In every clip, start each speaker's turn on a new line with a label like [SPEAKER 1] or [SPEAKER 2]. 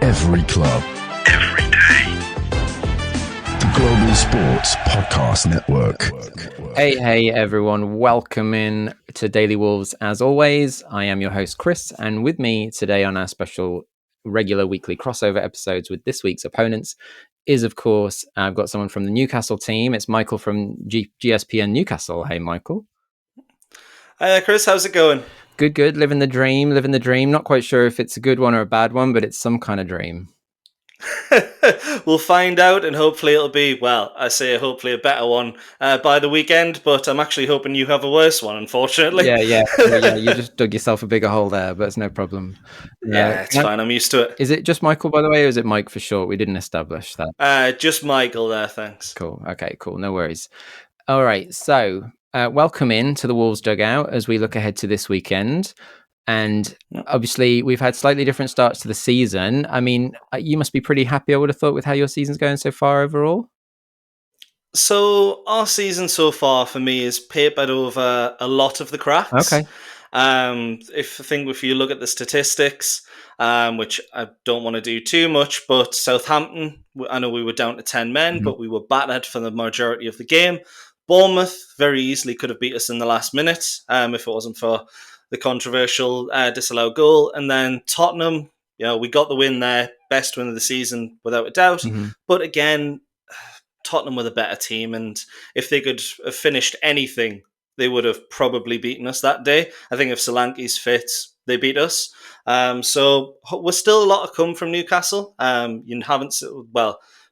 [SPEAKER 1] Every club. Every day. The Global Sports Podcast Network.
[SPEAKER 2] Hey everyone. Welcome in to Daily Wolves. As always, I am your host Chris, and with me today on our special regular weekly crossover episodes with this week's opponents is, of course, I've got someone from the Newcastle team. It's Michael from GSPN Newcastle. Hey, Michael.
[SPEAKER 3] Hi, Chris. How's it going?
[SPEAKER 2] Good. Living the dream. Not quite sure if it's a good one or a bad one, but it's some kind of dream.
[SPEAKER 3] We'll find out, and hopefully it'll be, well, I say hopefully a better one by the weekend, but I'm actually hoping you have a worse one, unfortunately.
[SPEAKER 2] Yeah. You just dug yourself a bigger hole there, but it's no problem.
[SPEAKER 3] Yeah, it's fine. I'm used to it.
[SPEAKER 2] Is it just Michael, by the way, or is it Mike for short? We didn't establish that.
[SPEAKER 3] Just Michael there, thanks.
[SPEAKER 2] Cool. Okay, cool. No worries. All right, so welcome in to the Wolves dugout as we look ahead to this weekend. And obviously, we've had slightly different starts to the season. I mean, you must be pretty happy, I would have thought, with how your season's going so far overall.
[SPEAKER 3] So, our season so far for me is papered over a lot of the cracks.
[SPEAKER 2] Okay.
[SPEAKER 3] If you look at the statistics, which I don't want to do too much, but Southampton, I know we were down to 10 men, but we were battered for the majority of the game. Bournemouth very easily could have beat us in the last minute if it wasn't for the controversial disallowed goal. And then Tottenham, we got the win there, best win of the season without a doubt. But again, Tottenham were the better team, and if they could have finished anything, they would have probably beaten us that day. I think if Solanke's fit, they beat us. So we're still a lot to come from Newcastle.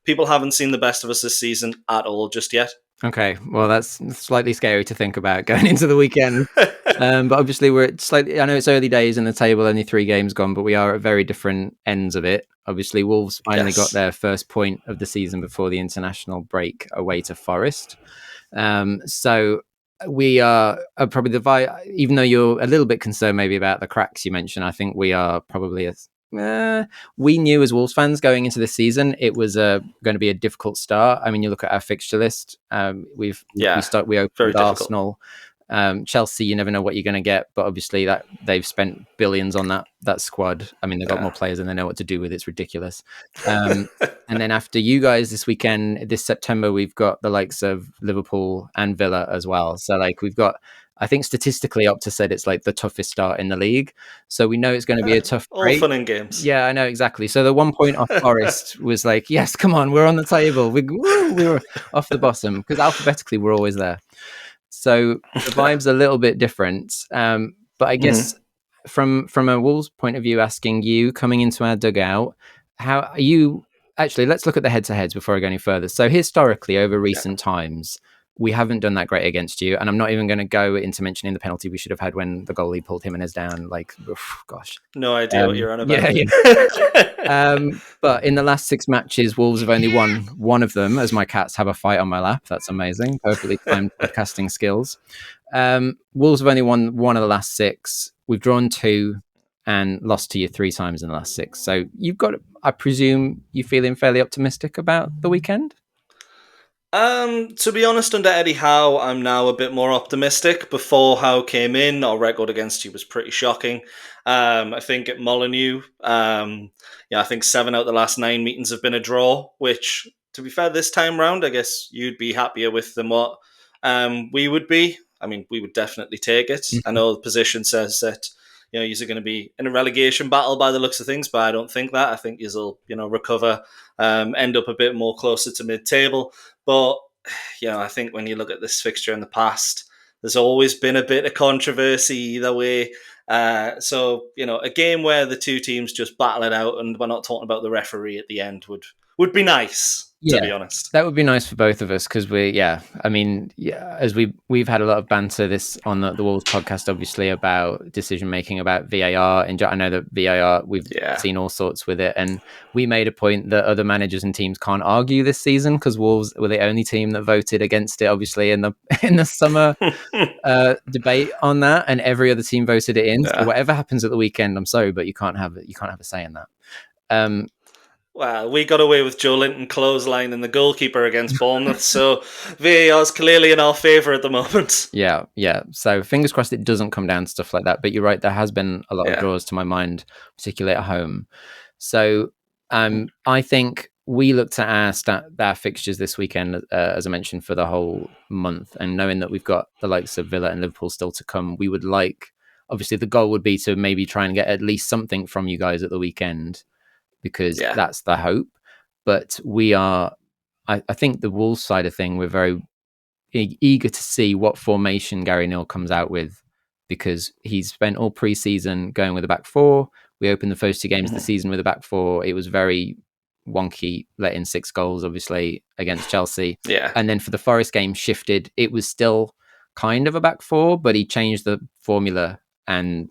[SPEAKER 3] People haven't seen the best of us this season at all just yet.
[SPEAKER 2] Okay, well, that's slightly scary to think about going into the weekend. But obviously, I know it's early days in the table, only 3 games gone, but we are at very different ends of it. Obviously, Wolves finally got their first point of the season before the international break away to Forest. So we are probably even though you're a little bit concerned maybe about the cracks you mentioned, I think we are probably we knew as Wolves fans going into the season it was going to be a difficult start. I mean, you look at our fixture list. We opened with Arsenal, Chelsea. You never know what you're going to get, but obviously that they've spent billions on that squad. I mean, they've got more players than they know what to do with. It's ridiculous. And then after you guys this weekend, this September, we've got the likes of Liverpool and Villa as well. So we've got, I think statistically Opta said it's the toughest start in the league. So we know it's going to be a tough break.
[SPEAKER 3] All fun and games.
[SPEAKER 2] Yeah, I know, exactly. So the 1 point off Forest was yes, come on, we're on the table. We were off the bottom because alphabetically we're always there. So the vibe's a little bit different. But I guess from a Wolves point of view, asking you coming into our dugout, how are you? Actually, let's look at the head-to-heads before I go any further. So historically, over recent times, we haven't done that great against you. And I'm not even going to go into mentioning the penalty we should have had when the goalie pulled Jimenez down. Gosh.
[SPEAKER 3] No idea what you're on about.
[SPEAKER 2] Yeah. But in the last 6 matches, Wolves have only won one of them, as my cats have a fight on my lap. That's amazing. Perfectly timed podcasting skills. Wolves have only won one of the last 6. We've drawn 2 and lost to you 3 times in the last 6. So you've got, I presume, you feeling fairly optimistic about the weekend?
[SPEAKER 3] To be honest, under Eddie Howe, I'm now a bit more optimistic. Before Howe came in, our record against you was pretty shocking. I think at Molineux, I think 7 out of the last 9 meetings have been a draw, which, to be fair, this time round, I guess you'd be happier with than what we would be. I mean, we would definitely take it. I know the position says that, you're going to be in a relegation battle by the looks of things, but I don't think that. I think you'll, recover, end up a bit more closer to mid-table. But, I think when you look at this fixture in the past, there's always been a bit of controversy either way. So, a game where the 2 teams just battle it out and we're not talking about the referee at the end would be nice. To be honest,
[SPEAKER 2] that would be nice for both of us because as we've had a lot of banter on the Wolves podcast, obviously, about decision making about VAR, and I know that VAR we've seen all sorts with it, and we made a point that other managers and teams can't argue this season because Wolves were the only team that voted against it, obviously in the summer debate on that, and every other team voted it in. So whatever happens at the weekend, I'm sorry, but you can't have a say in that.
[SPEAKER 3] Well, we got away with Joe Linton clotheslining the goalkeeper against Bournemouth, so VAR is clearly in our favour at the moment.
[SPEAKER 2] Yeah. So fingers crossed it doesn't come down to stuff like that. But you're right, there has been a lot of draws to my mind, particularly at home. So I think we looked at our fixtures this weekend, as I mentioned, for the whole month, and knowing that we've got the likes of Villa and Liverpool still to come, we would like, obviously, the goal would be to maybe try and get at least something from you guys at the weekend, because that's the hope. But we are, I think the Wolves side of thing, we're very eager to see what formation Gary Neal comes out with, because he's spent all pre-season going with a back four. We opened the first 2 games of the season with a back four. It was very wonky, let in 6 goals, obviously, against Chelsea. And then for the Forest game, shifted. It was still kind of a back four, but he changed the formula, and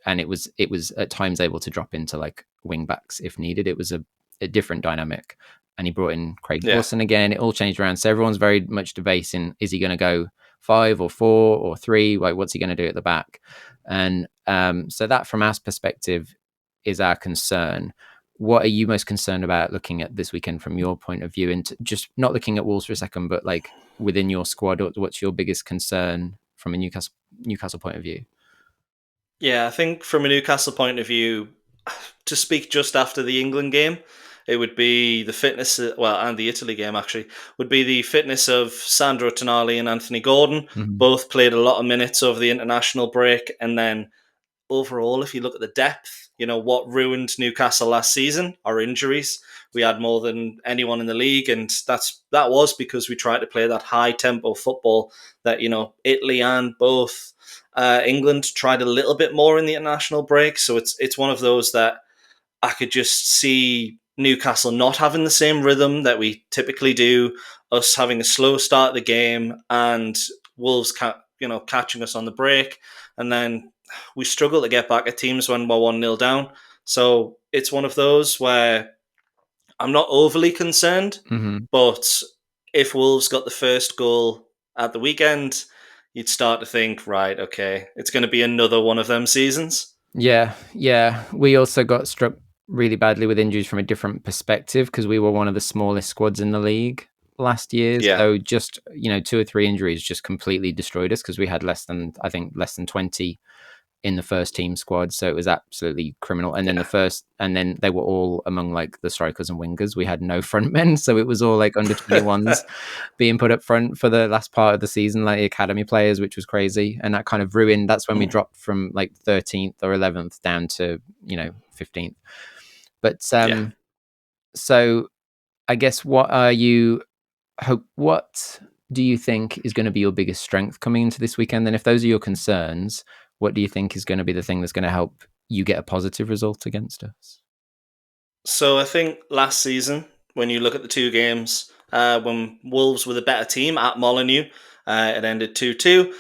[SPEAKER 2] it was at times able to drop into like wing backs if needed. It was a different dynamic. And he brought in Craig Dawson again. It all changed around. So everyone's very much debating, is he going to go 5 or 4 or 3? Like, what's he going to do at the back? And so that, from our perspective, is our concern. What are you most concerned about looking at this weekend from your point of view? And just not looking at Wolves for a second, but like within your squad, what's your biggest concern from a Newcastle point of view?
[SPEAKER 3] Yeah, I think from a Newcastle point of view, to speak just after the England game, it would be the fitness, and the Italy game actually, would be the fitness of Sandro Tonali and Anthony Gordon. Both played a lot of minutes over the international break. And then overall, if you look at the depth, what ruined Newcastle last season are injuries. We had more than anyone in the league, and that was because we tried to play that high tempo football that Italy and both England tried a little bit more in the international break. So it's one of those that I could just see Newcastle not having the same rhythm that we typically do, us having a slow start of the game, and Wolves catching us on the break, and then we struggle to get back at teams when we're 1-0 down. So it's one of those where I'm not overly concerned, but if Wolves got the first goal at the weekend, you'd start to think, right, okay, it's going to be another one of them seasons.
[SPEAKER 2] Yeah. We also got struck really badly with injuries from a different perspective, because we were one of the smallest squads in the league last year. So just 2 or 3 injuries just completely destroyed us, because we had less than 20 in the first team squad. So it was absolutely criminal. And then they were all among like the strikers and wingers. We had no front men, so it was all like under 21s being put up front for the last part of the season, like academy players, which was crazy. And that kind of ruined. That's when we dropped from like 13th or 11th down to 15th. But so I guess what do you think is going to be your biggest strength coming into this weekend? And if those are your concerns, what do you think is going to be the thing that's going to help you get a positive result against us?
[SPEAKER 3] So I think last season, when you look at the 2 games, when Wolves were the better team at Molineux, it ended 2-2.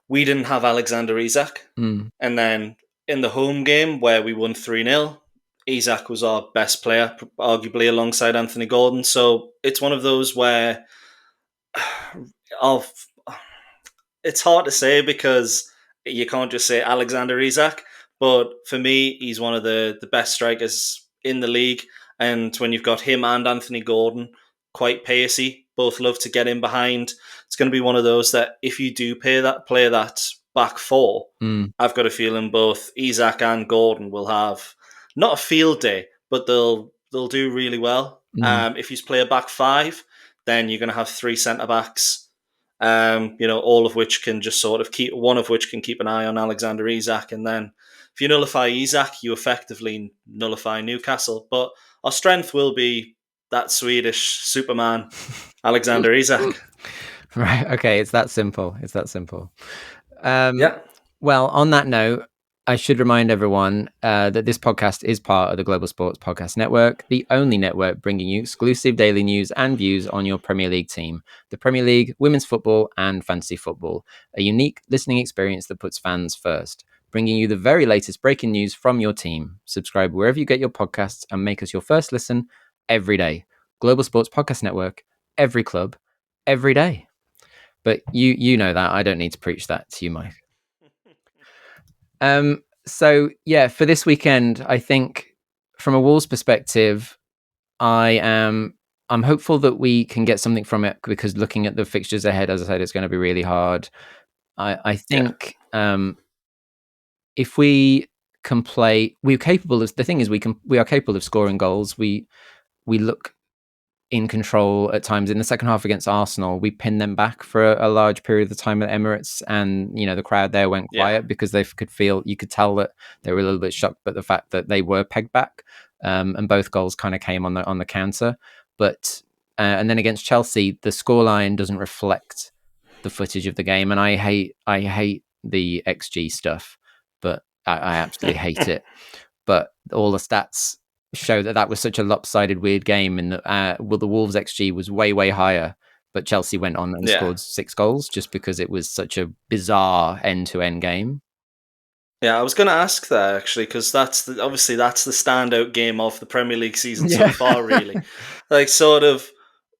[SPEAKER 3] We didn't have Alexander Isak. And then in the home game where we won 3-0, Isak was our best player, arguably alongside Anthony Gordon. So it's one of those where it's hard to say, because you can't just say Alexander Isak. But for me, he's one of the best strikers in the league. And when you've got him and Anthony Gordon, quite pacey, both love to get in behind, it's going to be one of those that if you do play that back four, I've got a feeling both Isak and Gordon will have not a field day, but they'll do really well. If you play a back 5, then you're going to have 3 centre-backs, all of which can just sort of keep an eye on Alexander Isak. And then if you nullify Isak, you effectively nullify Newcastle. But our strength will be that Swedish Superman, Alexander Isak.
[SPEAKER 2] Right. Okay. It's that simple. Well, on that note, I should remind everyone that this podcast is part of the Global Sports Podcast Network, the only network bringing you exclusive daily news and views on your Premier League team, the Premier League, women's football, and fantasy football. A unique listening experience that puts fans first, bringing you the very latest breaking news from your team. Subscribe wherever you get your podcasts and make us your first listen every day. Global Sports Podcast Network, every club, every day. But you know that. I don't need to preach that to you, Mike. So yeah, for this weekend, I think from a Wolves perspective, I'm hopeful that we can get something from it, because looking at the fixtures ahead, as I said, it's going to be really hard. I think if we can play. We're capable of. The thing is, we are capable of scoring goals. We look in control at times. In the second half against Arsenal, we pinned them back for a large period of the time at Emirates, and the crowd there went quiet because they could feel. You could tell that they were a little bit shocked at the fact that they were pegged back, and both goals kind of came on the counter. But and then against Chelsea, the scoreline doesn't reflect the footage of the game, and I hate the XG stuff, but I absolutely hate it. But all the stats show that was such a lopsided, weird game, and that the Wolves XG was way higher, but Chelsea went on and scored 6 goals just because it was such a bizarre end-to-end game.
[SPEAKER 3] Yeah, I was going to ask that actually, because obviously that's the standout game of the Premier League season so far, really. Like, sort of,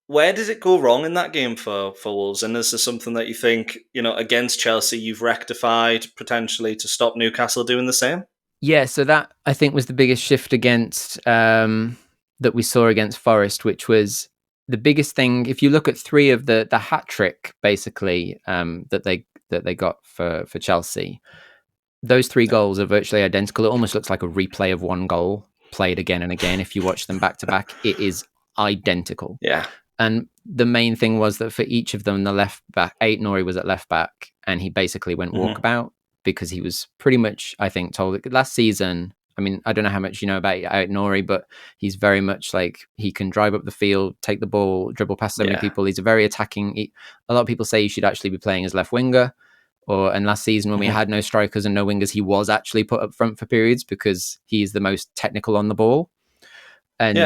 [SPEAKER 3] where did it go wrong in that game for Wolves? And is there something that you think, against Chelsea, you've rectified potentially to stop Newcastle doing the same?
[SPEAKER 2] Yeah, so that I think was the biggest shift against that we saw against Forest, which was the biggest thing. If you look at 3 of the hat trick, basically that they got for Chelsea, those 3 goals are virtually identical. It almost looks like a replay of one goal played again and again. If you watch them back to back, it is identical.
[SPEAKER 3] Yeah.
[SPEAKER 2] And the main thing was that for each of them, the left back, Ait-Nouri was at left back, and he basically went walkabout because he was pretty much, I think, told that last season. I mean, I don't know how much you know about Ait-Nouri, but he's very much like he can drive up the field, take the ball, dribble past so many people. He's a very attacking. A lot of people say he should actually be playing as left winger. And last season when we had no strikers and no wingers, he was actually put up front for periods because he's the most technical on the ball. And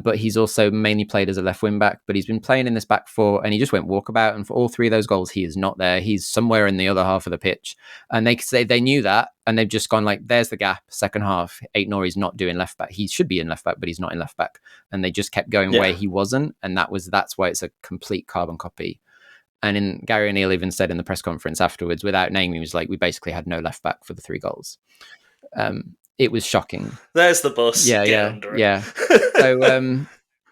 [SPEAKER 2] but he's also mainly played as a left wing back, but he's been playing in this back 4, and he just went walkabout. And for all 3 of those goals, he is not there. He's somewhere in the other half of the pitch. And they say they knew that, and they've just gone like, "There's the gap." Second half, Ait-Nouri's not doing left back. He should be in left back, but he's not in left back. And they just kept going where he wasn't, and that's why it's a complete carbon copy. And Gary O'Neill even said in the press conference afterwards, without naming, he was like, "We basically had no left back for the 3 goals." It was shocking.
[SPEAKER 3] There's the bus.
[SPEAKER 2] Yeah. So,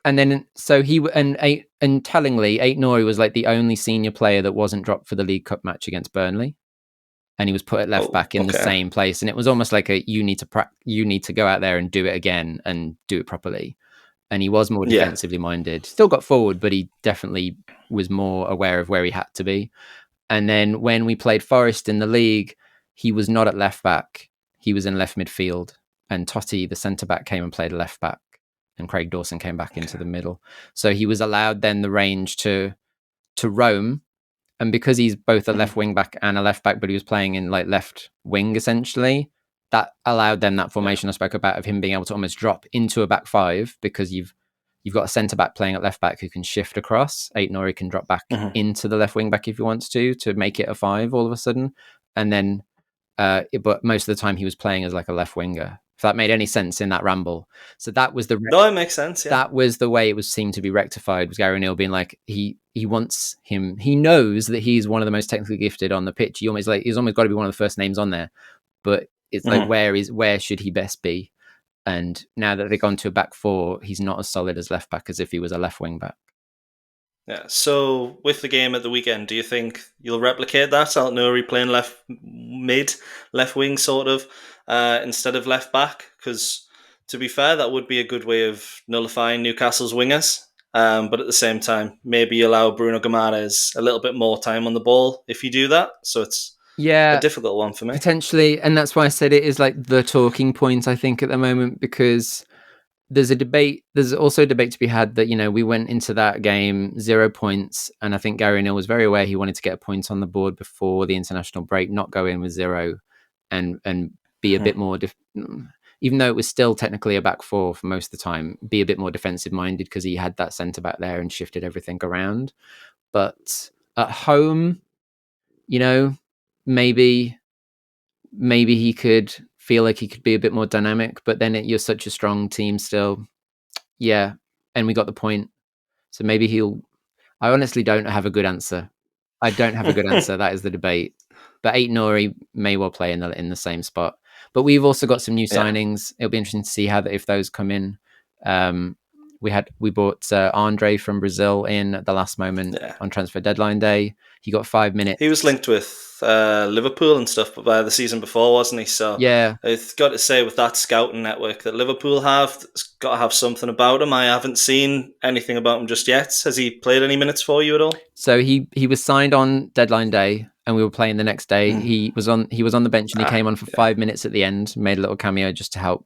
[SPEAKER 2] and then and tellingly, Ait-Nouri was like the only senior player that wasn't dropped for the League Cup match against Burnley, and he was put at left back in the same place. And it was almost like you need to go out there and do it again and do it properly. And he was more defensively minded. Still got forward, but he definitely was more aware of where he had to be. And then when we played Forest in the league, he was not at left back. He was in left midfield, and Totti, the centre-back, came and played left back, and Craig Dawson came back into the middle. So he was allowed then the range to roam, and because he's both a left wing-back and a left-back, but he was playing in like left wing, essentially, that allowed them that formation I spoke about of him being able to almost drop into a back 5, because you've got a centre-back playing at left-back who can shift across. Ait-Nouri can drop back into the left wing-back if he wants to make it a 5 all of a sudden, and then but most of the time he was playing as like a left winger. If that made any sense in that ramble. So that was
[SPEAKER 3] no, it makes sense. Yeah.
[SPEAKER 2] That was the way it seemed to be rectified. Was Gary O'Neill being like he wants him. He knows that he's one of the most technically gifted on the pitch. He's almost got to be one of the first names on there. But it's like where should he best be? And now that they've gone to a back 4, he's not as solid as left back as if he was a left wing back.
[SPEAKER 3] Yeah. So with the game at the weekend, do you think you'll replicate that? Ait-Nouri playing left wing sort of instead of left back? Because to be fair, that would be a good way of nullifying Newcastle's wingers. But at the same time, maybe allow Bruno Guimaraes a little bit more time on the ball if you do that. So it's a difficult one for me.
[SPEAKER 2] Potentially. And that's why I said it is like the talking point, I think, at the moment, because there's also a debate to be had that, we went into that game 0 points. And I think Gary O'Neill was very aware he wanted to get a point on the board before the international break, not go in with 0 and be a bit more, even though it was still technically a back 4 for most of the time, be a bit more defensive minded because he had that centre back there and shifted everything around. But at home, maybe he could feel like he could be a bit more dynamic, but then you're such a strong team still. Yeah. And we got the point. So maybe I honestly don't have a good answer. I don't have a good answer. That is the debate. But Ait-Nouri may well play in the same spot. But we've also got some new signings. It'll be interesting to see if those come in. we bought Andre from Brazil in at the last moment on transfer deadline day. He got 5 minutes.
[SPEAKER 3] He was linked with Liverpool and stuff by the season before, wasn't he? So
[SPEAKER 2] yeah,
[SPEAKER 3] I've got to say, with that scouting network that Liverpool have, it's got to have something about him. I haven't seen anything about him just yet. Has he played any minutes for you at all?
[SPEAKER 2] So he was signed on deadline day, and we were playing the next day. He was on the bench, and he came on for 5 minutes at the end, made a little cameo just to help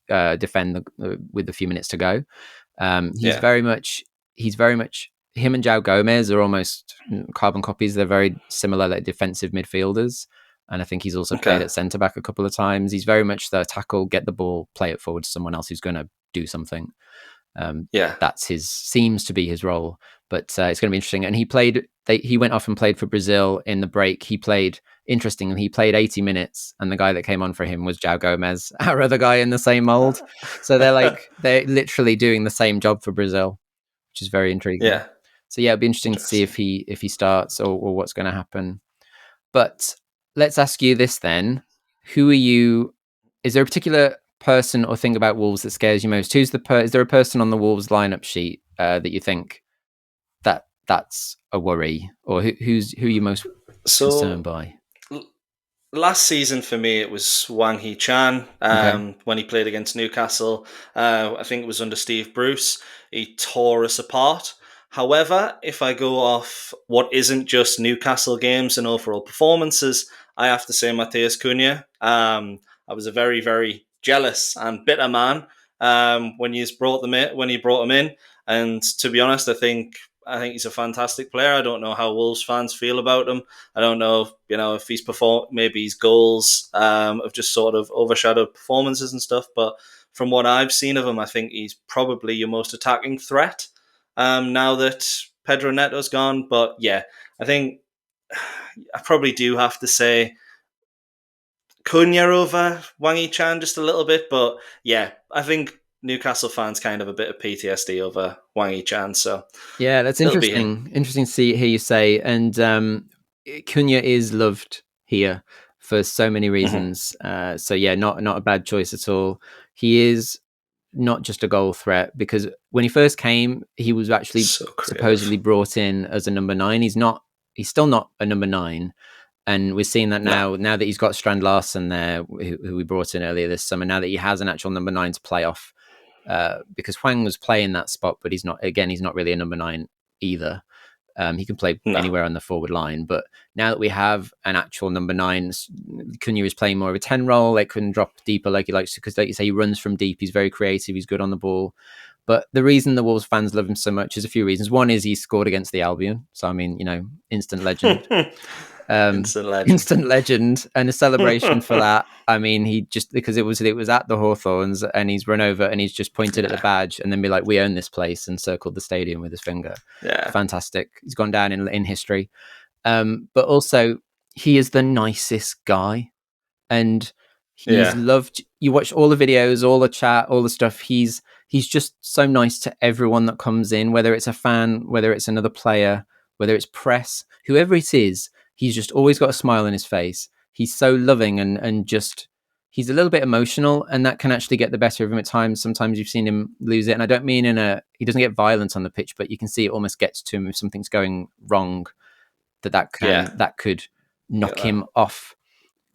[SPEAKER 2] defend with a few minutes to go. He's very much him and João Gomez are almost carbon copies. They're very similar, like defensive midfielders, and I think he's also played at centre back a couple of times. He's very much the tackle, get the ball, play it forward to someone else who's going to do something. That's seems to be his role, but it's going to be interesting. And he went off and played for Brazil in the break. He played 80 minutes, and the guy that came on for him was João Gomez, our other guy in the same mold. So they're literally doing the same job for Brazil, which is very intriguing. So it'd be interesting to see if he starts or what's going to happen. But let's ask you this then: who are you? Is there a particular person or thing about Wolves that scares you most? Is there a person on the Wolves lineup sheet that you think that's a worry, or who are you most concerned by?
[SPEAKER 3] Last season for me, it was Wang Hee-chan when he played against Newcastle. I think it was under Steve Bruce. He tore us apart. However, if I go off what isn't just Newcastle games and overall performances, I have to say Matheus Cunha. I was a very, very jealous and bitter man when you brought him in. And to be honest, I think he's a fantastic player. I don't know how Wolves fans feel about him. I don't know, if he's performed. Maybe his goals have just sort of overshadowed performances and stuff. But from what I've seen of him, I think he's probably your most attacking threat now that Pedro Neto's gone. But yeah, I think I probably do have to say Cunha over Wang Hee-chan just a little bit. But yeah, I think Newcastle fans kind of a bit of PTSD over Wang Hee-chan. So
[SPEAKER 2] yeah, that's interesting. Interesting to hear you say. And Cunha is loved here for so many reasons. So yeah, not a bad choice at all. He is not just a goal threat, because when he first came, he was actually supposedly brought in as a number 9. He's still not a number 9. And we're seeing that now that he's got Strand Larsen there, who we brought in earlier this summer, now that he has an actual number 9 to play off, because Hwang was playing that spot, but he's not really a number 9 either. He can play anywhere on the forward line, but now that we have an actual number 9, Cunha is playing more of a 10 role. They can drop deeper like he likes to, because like you say, he runs from deep. He's very creative. He's good on the ball. But the reason the Wolves fans love him so much is a few reasons. One is he scored against the Albion. So, I mean, instant legend. Instant legend, and a celebration for that. I mean, he just, because it was at the Hawthorns, and he's run over and he's just pointed at the badge and then be like, "We own this place," and circled the stadium with his finger. Fantastic. He's gone down in history. But also, he is the nicest guy, and he's loved. You watch all the videos, all the chat, all the stuff. He's just so nice to everyone that comes in, whether it's a fan, whether it's another player, whether it's press, whoever it is. He's just always got a smile on his face. He's so loving and just, he's a little bit emotional, and that can actually get the better of him at times. Sometimes you've seen him lose it. And I don't mean he doesn't get violent on the pitch, but you can see it almost gets to him if something's going wrong, that could knock him off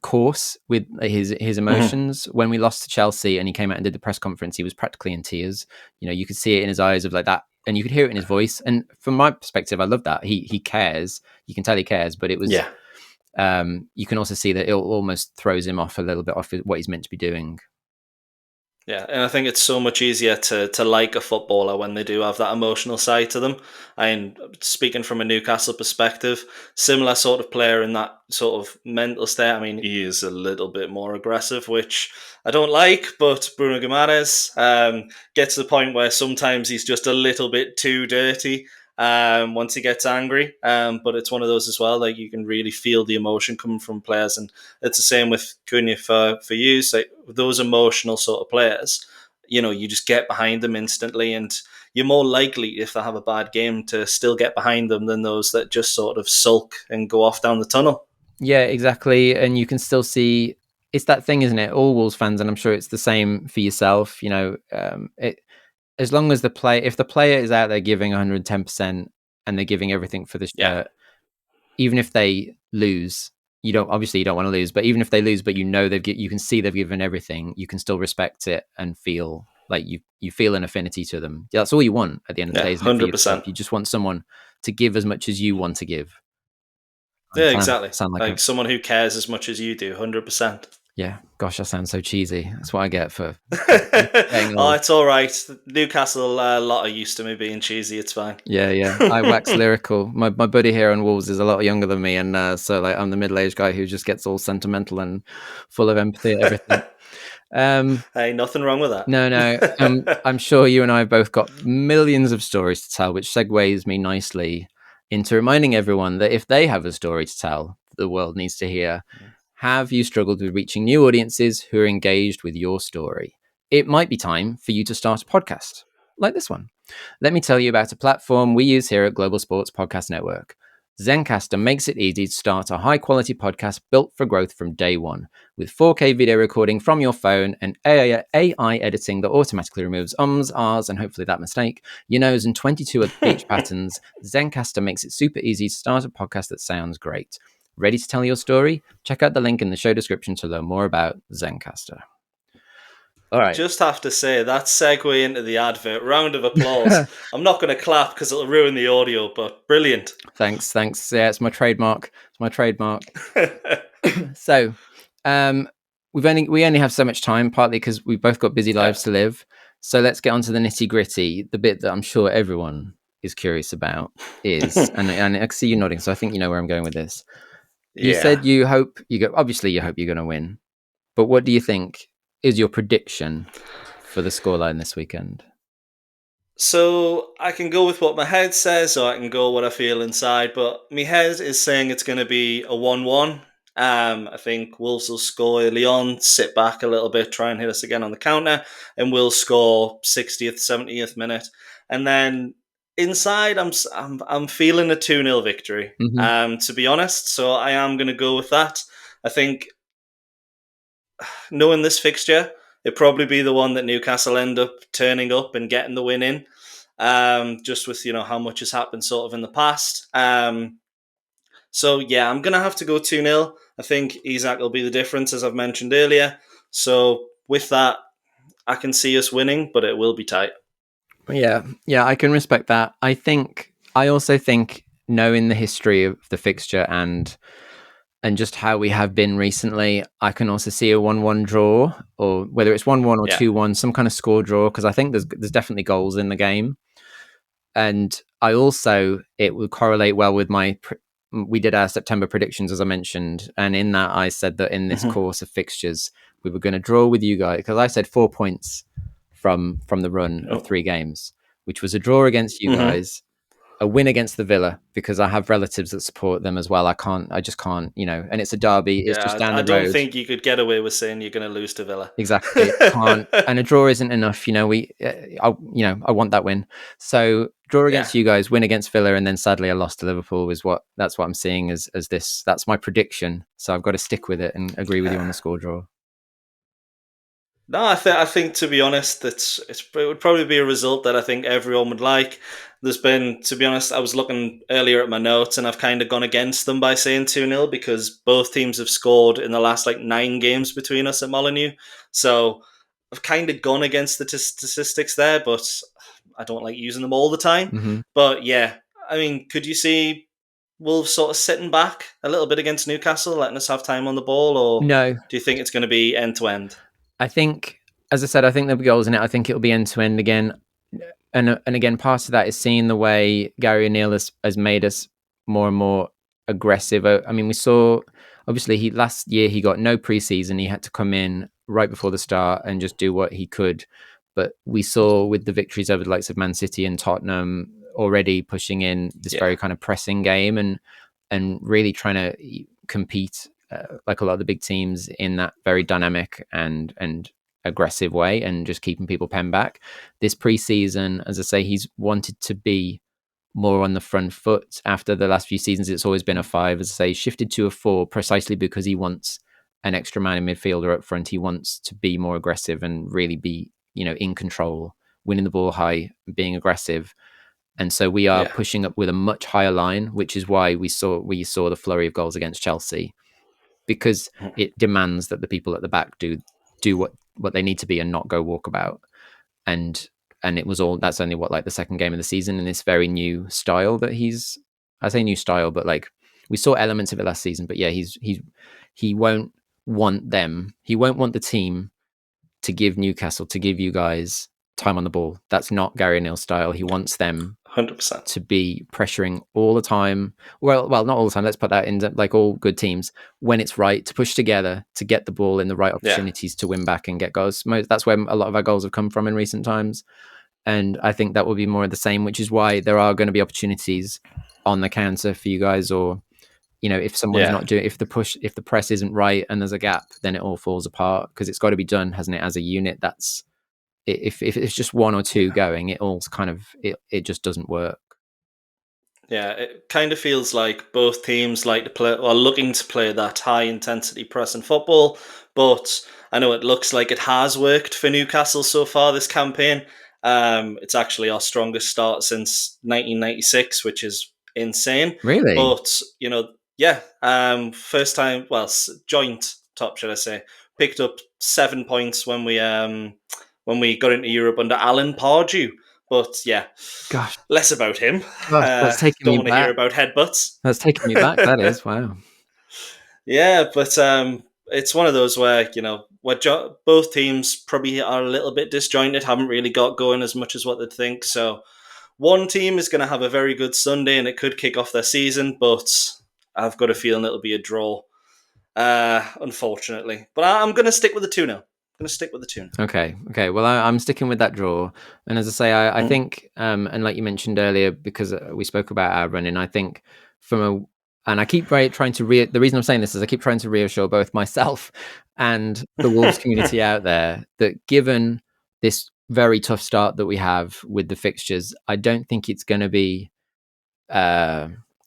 [SPEAKER 2] course with his emotions. When we lost to Chelsea and he came out and did the press conference, he was practically in tears. You could see it in his eyes of like that. And you could hear it in his voice. And from my perspective, I love that. He cares. You can tell he cares, but it was, you can also see that it almost throws him off a little bit off what he's meant to be doing.
[SPEAKER 3] Yeah, and I think it's so much easier to like a footballer when they do have that emotional side to them. And speaking from a Newcastle perspective, similar sort of player in that sort of mental state. I mean, he is a little bit more aggressive, which I don't like, but Bruno Guimaraes gets to the point where sometimes he's just a little bit too dirty once he gets angry. But it's one of those as well, like you can really feel the emotion coming from players. And it's the same with Cunha for you. So those emotional sort of players, you just get behind them instantly, and you're more likely, if they have a bad game, to still get behind them than those that just sort of sulk and go off down the tunnel.
[SPEAKER 2] Yeah, exactly. And you can still see, it's that thing, isn't it? All Wolves fans, and I'm sure it's the same for yourself, as long as if the player is out there giving 110% and they're giving everything for the shirt, even if they lose, you don't want to lose, but even if they lose, but you can see they've given everything, you can still respect it and feel like you feel an affinity to them. That's all you want at the end of the day, isn't it?
[SPEAKER 3] 100%.
[SPEAKER 2] You just want someone to give as much as you want to give.
[SPEAKER 3] Yeah, exactly. Sound like someone who cares as much as you do, 100%.
[SPEAKER 2] Yeah, gosh, that sounds so cheesy. That's what I get for
[SPEAKER 3] oh, it's all right. Newcastle, a lot are used to me being cheesy. It's fine.
[SPEAKER 2] Yeah. I wax lyrical. My buddy here on Wolves is a lot younger than me, and so like I'm the middle-aged guy who just gets all sentimental and full of empathy at everything.
[SPEAKER 3] Hey, nothing wrong with that.
[SPEAKER 2] No. I'm sure you and I have both got millions of stories to tell, which segues me nicely into reminding everyone that if they have a story to tell, the world needs to hear. Have you struggled with reaching new audiences who are engaged with your story? It might be time for you to start a podcast like this one. Let me tell you about a platform we use here at Global Sports Podcast Network. Zencastr makes it easy to start a high-quality podcast built for growth from day one. With 4K video recording from your phone and AI editing that automatically removes ums, ahs, and hopefully that mistake, your nose, and 22 other speech patterns, Zencastr makes it super easy to start a podcast that sounds great. Ready to tell your story? Check out the link in the show description to learn more about Zencastr. All right.
[SPEAKER 3] Just have to say, that segue into the advert, round of applause. I'm not going to clap because it'll ruin the audio, but brilliant.
[SPEAKER 2] Thanks. Yeah, it's my trademark. So, we only have so much time, partly because we've both got busy lives to live. So let's get on to the nitty gritty. The bit that I'm sure everyone is curious about is, and I see you nodding, so I think you know where I'm going with this. You said you hope you're going to win, but what do you think is your prediction for the scoreline this weekend?
[SPEAKER 3] So I can go with what my head says, or I can go what I feel inside. But my head is saying it's going to be a 1-1. I think Wolves will score early on, sit back a little bit, try and hit us again on the counter, and we'll score 60th, 70th minute. And then inside, I'm feeling a 2-0 victory. To be honest, so I am going to go with that. I think knowing this fixture, it'd probably be the one that Newcastle end up turning up and getting the win in. Just with how much has happened sort of in the past. So yeah, I'm gonna have to go 2-0. I think Isak will be the difference, as I've mentioned earlier. So with that, I can see us winning, but it will be tight.
[SPEAKER 2] Yeah, I can respect that. I also think knowing the history of the fixture and just how we have been recently, I can also see a 1-1 draw, or whether it's 1-1 or 2-1, some kind of score draw, because I think there's definitely goals in the game. And it will correlate well with we did our September predictions, as I mentioned. And in that, I said that in this course of fixtures, we were going to draw with you guys, because I said 4 points from the run of 3 games, which was a draw against you guys, a win against the Villa, because I have relatives that support them as well. I just can't, and it's a derby. It's just down the road.
[SPEAKER 3] I don't think you could get away with saying you're going to lose to Villa.
[SPEAKER 2] Exactly. Can't. And a draw isn't enough. I want that win. So draw against you guys, win against Villa, and then sadly I lost to Liverpool. That's what I'm seeing as this. That's my prediction. So I've got to stick with it and agree with you on the score draw.
[SPEAKER 3] No, I think to be honest, it would probably be a result that I think everyone would like. There's been, to be honest, I was looking earlier at my notes and I've kind of gone against them by saying 2-0 because both teams have scored in the last 9 games between us at Molineux. So I've kind of gone against the statistics there, but I don't like using them all the time. But yeah, I mean, could you see Wolves sort of sitting back a little bit against Newcastle, letting us have time on the ball, or
[SPEAKER 2] no?
[SPEAKER 3] Do you think it's going to be end to end?
[SPEAKER 2] I think, as I said, I think there'll be goals in it. I think it'll be end to end again. And again, part of that is seeing the way Gary O'Neill has made us more and more aggressive. I mean, we saw, obviously, last year he got no preseason. He had to come in right before the start and just do what he could. But we saw with the victories over the likes of Man City and Tottenham already pushing in this very kind of pressing game and really trying to compete like a lot of the big teams in that very dynamic and aggressive way and just keeping people penned back. This preseason, as I say, he's wanted to be more on the front foot. After the last few seasons, it's always been a 5, as I say, shifted to a 4 precisely because he wants an extra man in midfielder up front. He wants to be more aggressive and really be, in control winning the ball high, being aggressive. And so we are pushing up with a much higher line, which is why we saw the flurry of goals against Chelsea, because it demands that the people at the back do what they need to be and not go walkabout. And it was that's only like the second game of the season in this very new style that I say new style, but like we saw elements of it last season. But yeah, he won't want the team to give Newcastle, to give you guys time on the ball. That's not Gary O'Neill's style. He wants them
[SPEAKER 3] 100%
[SPEAKER 2] to be pressuring all the time. Well, not all the time. Let's put that in, like all good teams, when it's right, to push together, to get the ball in the right opportunities to win back and get goals. That's where a lot of our goals have come from in recent times. And I think that will be more of the same, which is why there are going to be opportunities on the counter for you guys, or, you know, if someone's not doing, if the press isn't right and there's a gap, then it all falls apart, because it's got to be done, hasn't it, as a unit. That's if it's just one or two going, it all kind of it just doesn't work.
[SPEAKER 3] Yeah, it kind of feels like both teams like to play, or looking to play that high intensity press and football. But I know it looks like it has worked for Newcastle so far this campaign. It's actually our strongest start since 1996, which is insane.
[SPEAKER 2] Really?
[SPEAKER 3] But, you know, first time, well, joint top, should I say, picked up 7 points when we got into Europe under Alan Pardew. But yeah,
[SPEAKER 2] gosh,
[SPEAKER 3] less about him.
[SPEAKER 2] Gosh, that's taking
[SPEAKER 3] don't
[SPEAKER 2] me
[SPEAKER 3] want to
[SPEAKER 2] back.
[SPEAKER 3] hear about headbutts.
[SPEAKER 2] That's taking me back. That is, wow.
[SPEAKER 3] Yeah, but it's one of those where, you know, both teams probably are a little bit disjointed, haven't really got going as much as what they'd think. So one team is going to have a very good Sunday and it could kick off their season, but I've got a feeling it'll be a draw, unfortunately. But I'm going to stick with the 2-0.
[SPEAKER 2] Okay. Well, I'm sticking with that draw. And as I say, I think, and like you mentioned earlier, because we spoke about our running, I think and I keep trying to the reason I'm saying this is I keep trying to reassure both myself and the Wolves community out there that given this very tough start that we have with the fixtures, I don't think it's going to be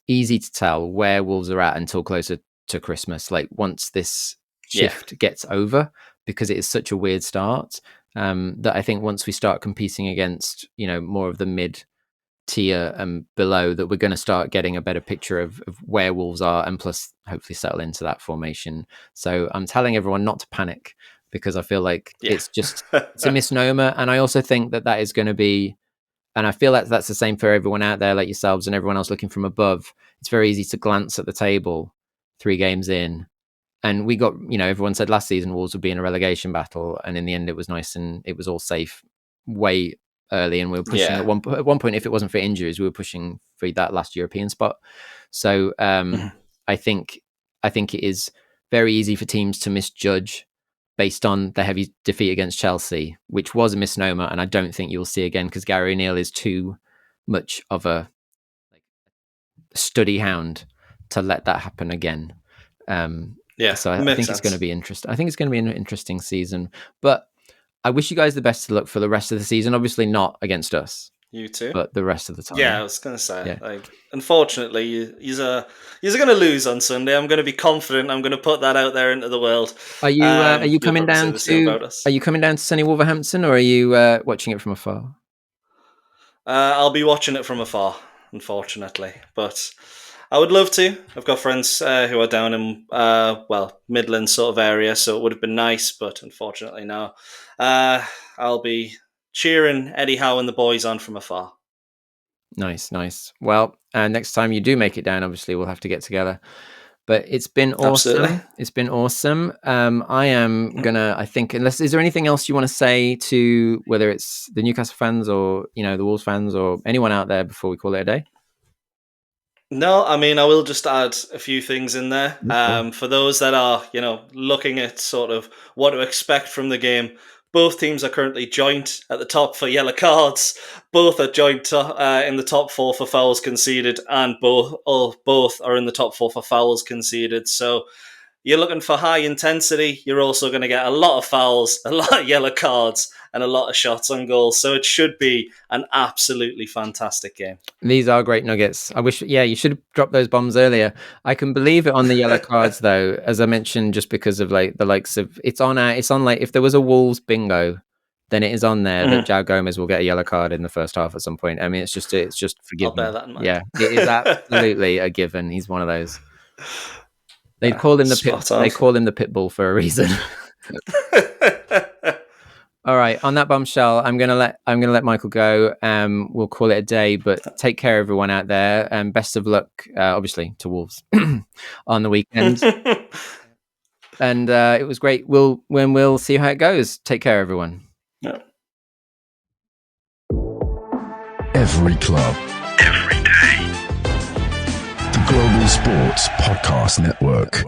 [SPEAKER 2] easy to tell where Wolves are at until closer to Christmas. Like once this shift gets over, because it is such a weird start, that I think once we start competing against, you know, more of the mid tier and below, that we're going to start getting a better picture of where Wolves are, and plus hopefully settle into that formation. So I'm telling everyone not to panic, because I feel like it's a misnomer. And I also think that is going to be, and I feel that's the same for everyone out there like yourselves and everyone else looking from above. It's very easy to glance at the table 3 games in, and we got, you know, everyone said last season Wolves would be in a relegation battle, and in the end it was nice and it was all safe way early, and we were pushing at one point, if it wasn't for injuries, we were pushing for that last European spot. So I think it is very easy for teams to misjudge based on the heavy defeat against Chelsea, which was a misnomer, and I don't think you'll see again, because Gary O'Neill is too much of a study hound to let that happen again. So I think it's going to be interesting. I think it's going to be an interesting season, but I wish you guys the best of luck for the rest of the season. Obviously not against us.
[SPEAKER 3] You too.
[SPEAKER 2] But the rest of the time.
[SPEAKER 3] Yeah, I was going to say, like, unfortunately, you're going to lose on Sunday. I'm going to be confident. I'm going to put that out there into the world.
[SPEAKER 2] Are you coming down to sunny Wolverhampton, or are you watching it from afar?
[SPEAKER 3] I'll be watching it from afar, unfortunately, but I would love to. I've got friends who are down in Midland sort of area, so it would have been nice, but unfortunately no. I'll be cheering Eddie Howe and the boys on from afar. Nice. Well, next time you do make it down, obviously we'll have to get together. But it's been awesome. Absolutely.
[SPEAKER 2] It's been awesome. I am gonna, I think, is there anything else you want to say to whether it's the Newcastle fans or, you know, the Wolves fans or anyone out there before we call it a day?
[SPEAKER 3] No, I mean, I will just add a few things in there. For those that are, you know, looking at sort of what to expect from the game, both teams are currently joint at the top for yellow cards. Both are joint in the top 4 for fouls conceded, and both are in the top 4 for fouls conceded. So you're looking for high intensity. You're also going to get a lot of fouls, a lot of yellow cards, and a lot of shots on goal. So it should be an absolutely fantastic game.
[SPEAKER 2] These are great nuggets. I wish, you should have dropped those bombs earlier. I can believe it on the yellow cards though, as I mentioned, just because of like the likes of it's on like if there was a Wolves bingo then it is on there that João Gomez will get a yellow card in the first half at some point. I mean, it's just forgiven.
[SPEAKER 3] I'll bear that in mind.
[SPEAKER 2] Yeah, it is absolutely a given. He's one of those. They call him the pit bull for a reason. All right, on that bombshell, I'm gonna let Michael go. We'll call it a day, but take care, everyone out there, and best of luck, obviously, to Wolves on the weekend. And it was great. We'll see how it goes. Take care, everyone.
[SPEAKER 3] Yeah.
[SPEAKER 1] Every club, every day. The Global Sports Podcast Network.